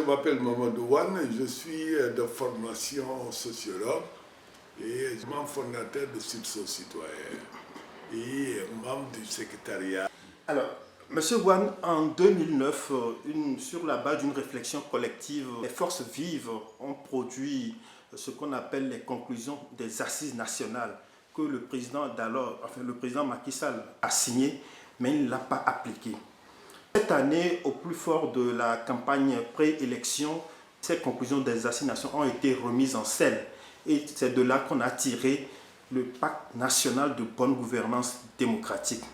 m'appelle Mamadou Wane, je suis de formation sociologue et membre fondateur de Sursaut Citoyen et membre du secrétariat. Alors, Monsieur Wane, en 2009, sur la base d'une réflexion collective, les forces vives ont produit ce qu'on appelle les conclusions des assises nationales que le président d'alors, le président Macky Sall a signé, mais il ne l'a pas appliqué. Cette année, au plus fort de la campagne pré-élection, ces conclusions des assises nationales ont été remises en scène. Et c'est de là qu'on a tiré le pacte national de bonne gouvernance démocratique.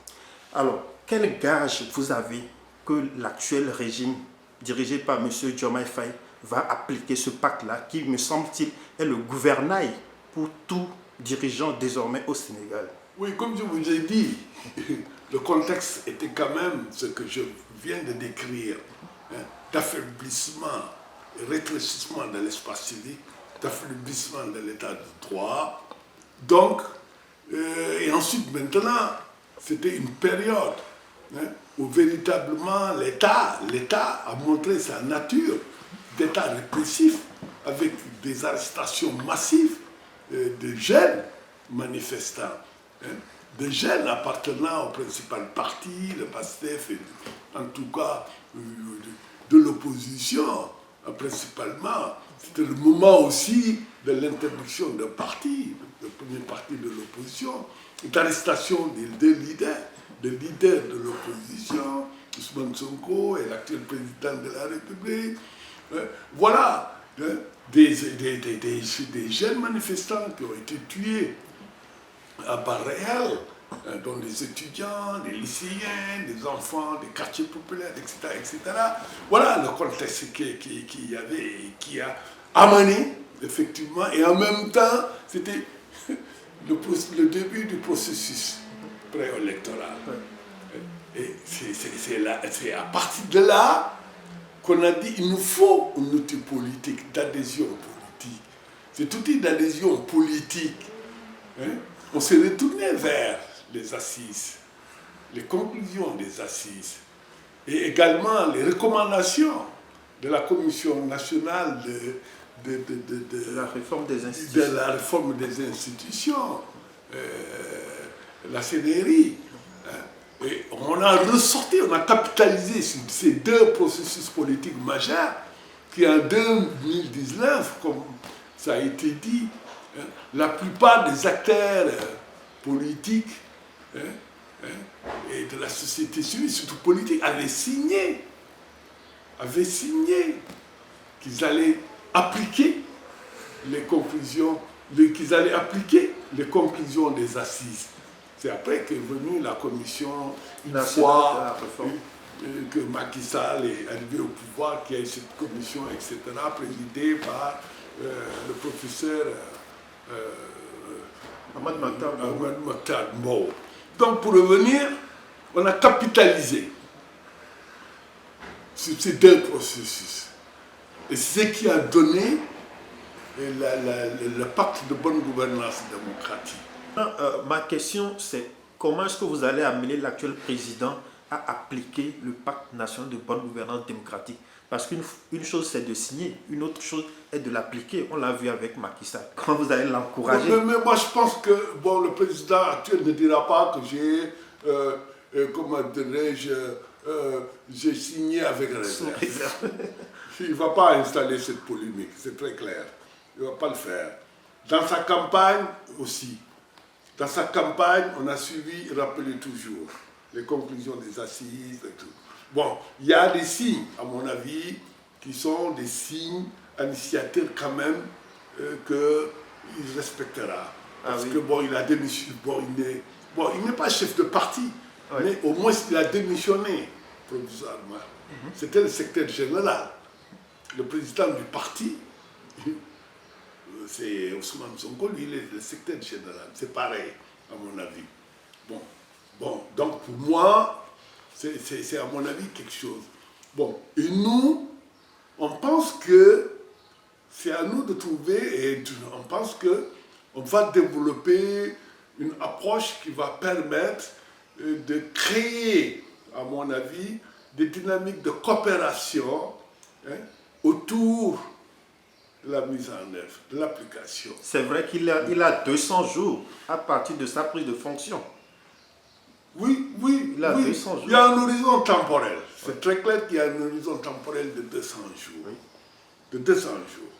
Alors, quel gage vous avez que l'actuel régime dirigé par M. Diomaye Faye va appliquer ce pacte-là qui, me semble-t-il, est le gouvernail pour tout dirigeant désormais au Sénégal? Oui, comme je vous ai dit, le contexte était quand même ce que je viens de décrire, d'affaiblissement, rétrécissement de l'espace civique, d'affaiblissement de l'état de droit. Donc, et ensuite maintenant, c'était une période où véritablement l'État a montré sa nature d'État répressif avec des arrestations massives de jeunes manifestants, de jeunes appartenant au principal parti, le PASTEF, et en tout cas de l'opposition principalement. C'était le moment aussi de l'interdiction d'un parti, le premier parti de l'opposition, d'arrestation des deux leaders de l'opposition, Ousmane Sonko et l'actuel président de la République. Voilà, des jeunes manifestants qui ont été tués à balles réelles, dont des étudiants, des lycéens, des enfants, des quartiers populaires, etc. etc. Voilà le contexte qui a amené, effectivement, et en même temps, c'était le début du processus préélectoral. Et c'est à partir de là qu'on a dit qu'il nous faut un outil politique, d'adhésion politique. Cet outil d'adhésion politique, on s'est retourné vers les assises, les conclusions des assises, et également les recommandations de la Commission nationale de la réforme des institutions. De la réforme des institutions, la CNRI. Et on a ressorti, on a capitalisé sur ces deux processus politiques majeurs qui en 2019, comme ça a été dit, la plupart des acteurs politiques et de la société civile, surtout politique, avaient signé qu'ils allaient appliquer les conclusions, des assises. C'est après qu'est venue la commission, une fois que Macky Sall est arrivé au pouvoir, qu'il y a eu cette commission, etc., présidée par le professeur Ahmad Mokhtar Mbow. Donc, pour revenir, on a capitalisé sur ces deux processus. Et c'est ce qui a donné le pacte de bonne gouvernance démocratique. Ma question, c'est comment est-ce que vous allez amener l'actuel président à appliquer le pacte national de bonne gouvernance démocratique? Parce qu'une chose, c'est de signer, une autre chose est de l'appliquer. On l'a vu avec Macky Sall. Comment vous allez l'encourager? Mais moi, je pense que le président actuel ne dira pas que j'ai signé avec réserve. Il ne va pas installer cette polémique, c'est très clair. Il ne va pas le faire. Dans sa campagne aussi. Dans sa campagne, on a suivi, rappelez toujours, les conclusions des assises et tout. Bon, il y a des signes, à mon avis, qui sont des signes initiateurs quand même qu'il respectera. Parce que il a démissionné. Il n'est pas chef de parti, mais au moins il a démissionné provisoirement. C'était le secrétaire général. Le président du parti, c'est Ousmane Sonko, lui, il est le secrétaire général. C'est pareil, à mon avis. Donc pour moi, c'est à mon avis quelque chose. Et nous, on pense que c'est à nous de trouver, et on pense qu'on va développer une approche qui va permettre de créer, à mon avis, des dynamiques de coopération autour de la mise en œuvre, de l'application. C'est vrai qu'il a 200 jours à partir de sa prise de fonction. Oui, Il a oui. 200 jours. Il y a un horizon temporel. C'est très clair qu'il y a un horizon temporel de 200 jours. Oui. De 200 jours.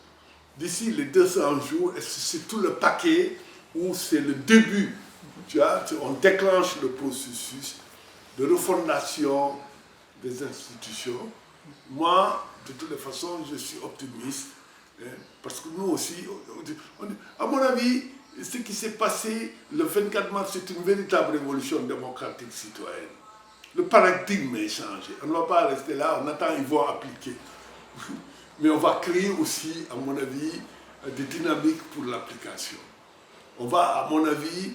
D'ici les 200 jours, c'est tout le paquet où c'est le début. Tu vois, on déclenche le processus de refondation des institutions. Moi, de toutes les façons, je suis optimiste. Hein, parce que nous aussi, à mon avis, ce qui s'est passé le 24 mars, c'est une véritable révolution démocratique citoyenne. Le paradigme est changé. On ne va pas rester là, on attend, ils vont appliquer. Mais on va créer aussi, à mon avis, des dynamiques pour l'application. On va, à mon avis,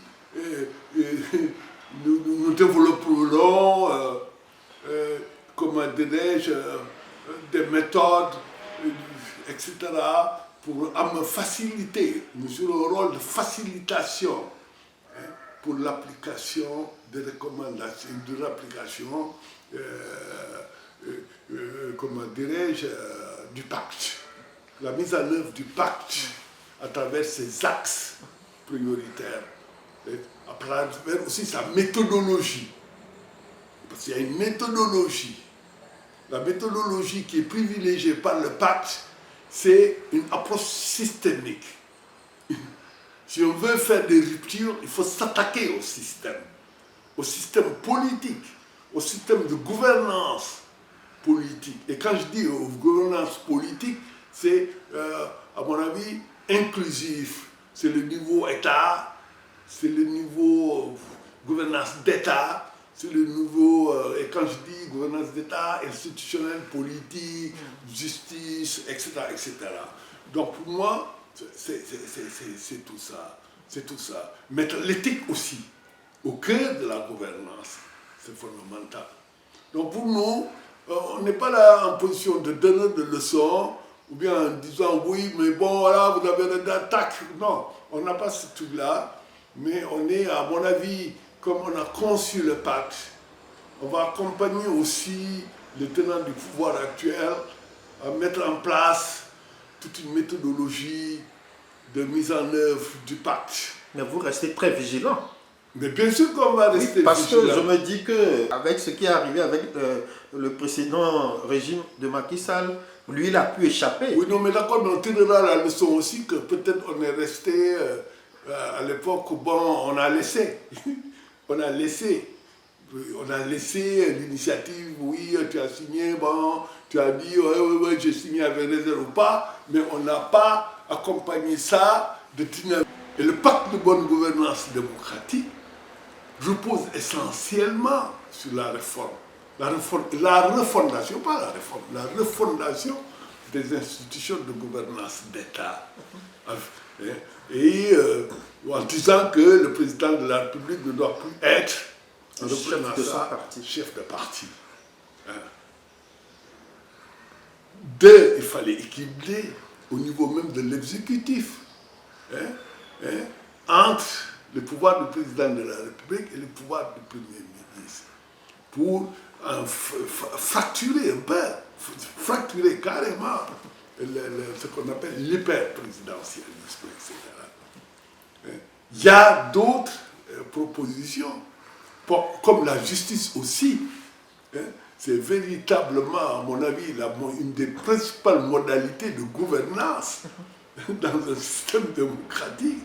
nous développerons, comment dirais-je, des méthodes, etc., pour me faciliter. Nous jouons le rôle de facilitation, hein, pour l'application des recommandations, de l'application, comment dirais-je, du pacte. La mise en œuvre du pacte à travers ses axes prioritaires, et à travers aussi sa méthodologie. Parce qu'il y a une méthodologie. La méthodologie qui est privilégiée par le pacte, c'est une approche systémique. Si on veut faire des ruptures, il faut s'attaquer au système politique, au système de gouvernance politique. Et quand je dis gouvernance politique, c'est, à mon avis, inclusif. C'est le niveau État, c'est le niveau gouvernance d'État, c'est le niveau, et quand je dis gouvernance d'État, institutionnelle, politique, justice, etc., etc. Donc pour moi, c'est tout ça. C'est tout ça. Mettre l'éthique aussi au cœur de la gouvernance, c'est fondamental. Donc pour nous, on n'est pas là en position de donner des leçons, ou bien en disant oui, mais bon, voilà, vous avez des attaques. Non, on n'a pas ce truc-là, mais on est, à mon avis, comme on a conçu le pacte, on va accompagner aussi les tenants du pouvoir actuel à mettre en place toute une méthodologie de mise en œuvre du pacte. Mais vous restez très vigilant. Mais bien sûr qu'on va rester vigilant. Parce que je me dis qu'avec ce qui est arrivé avec le précédent régime de Macky Sall, lui, il a pu échapper. Oui, non, mais d'accord, mais on tirera la leçon aussi que peut-être on est resté à l'époque où, bon, on a laissé. On a laissé l'initiative, oui, tu as signé, bon, tu as dit, ouais, j'ai signé avec réserve ou pas, mais on n'a pas accompagné ça de dynamique. Et le pacte de bonne gouvernance démocratique repose essentiellement sur la réforme. La refondation, pas la réforme, la refondation des institutions de gouvernance d'État. Et en disant que le président de la République ne doit plus être chef de parti. Deux, il fallait équilibrer au niveau même de l'exécutif entre le pouvoir du président de la République et le pouvoir du Premier ministre pour fracturer un peu, fracturer carrément ce qu'on appelle l'hyper-présidentialisme, etc. Il y a d'autres propositions, comme la justice aussi. C'est véritablement, à mon avis, une des principales modalités de gouvernance dans un système démocratique.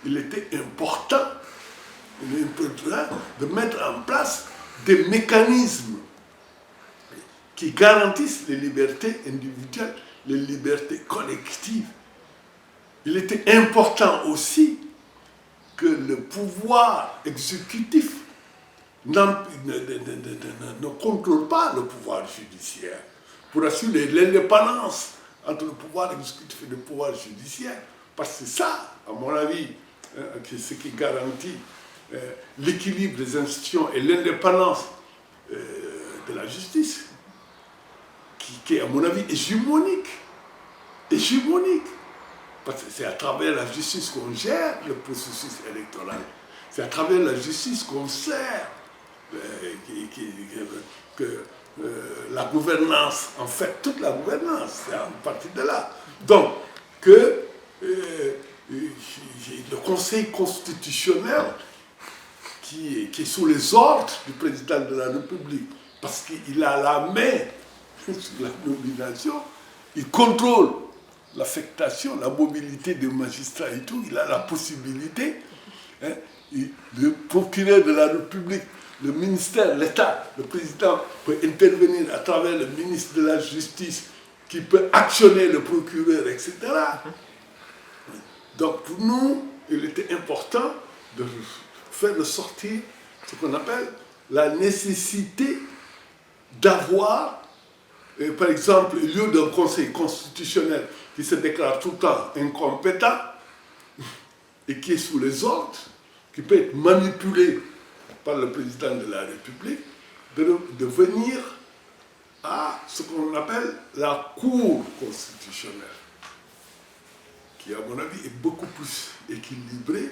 Il était important de mettre en place des mécanismes qui garantissent les libertés individuelles, les libertés collectives. Il était important aussi que le pouvoir exécutif ne contrôle pas le pouvoir judiciaire pour assurer l'indépendance entre le pouvoir exécutif et le pouvoir judiciaire. Parce que c'est ça, à mon avis, ce qui garantit l'équilibre des institutions et l'indépendance de la justice, qui est, à mon avis, hégémonique. Hégémonique. Parce que c'est à travers la justice qu'on gère le processus électoral. C'est à travers la justice qu'on sert la gouvernance, en fait, toute la gouvernance, c'est une partie de là. Donc, que le Conseil constitutionnel, qui est sous les ordres du président de la République, parce qu'il a la main sur la nomination, il contrôle l'affectation, la mobilité des magistrats et tout, il a la possibilité, le procureur de la République, le ministère, l'État, le président peut intervenir à travers le ministre de la Justice qui peut actionner le procureur, etc. Donc pour nous, il était important de faire ressortir ce qu'on appelle la nécessité d'avoir, par exemple, au lieu d'un conseil constitutionnel qui se déclare tout le temps incompétent et qui est sous les ordres, qui peut être manipulé par le président de la République, de venir à ce qu'on appelle la Cour constitutionnelle, qui, à mon avis, est beaucoup plus équilibrée,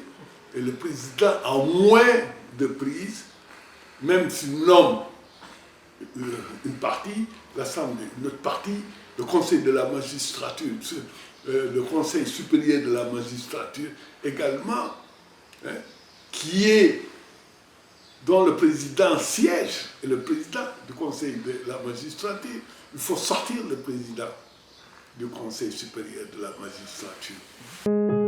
et le président a moins de prise, même s'il nomme une partie, l'Assemblée, une autre partie, le Conseil de la magistrature, le Conseil supérieur de la magistrature également, dont le président siège, et le président du Conseil de la magistrature, il faut sortir le président du Conseil supérieur de la magistrature.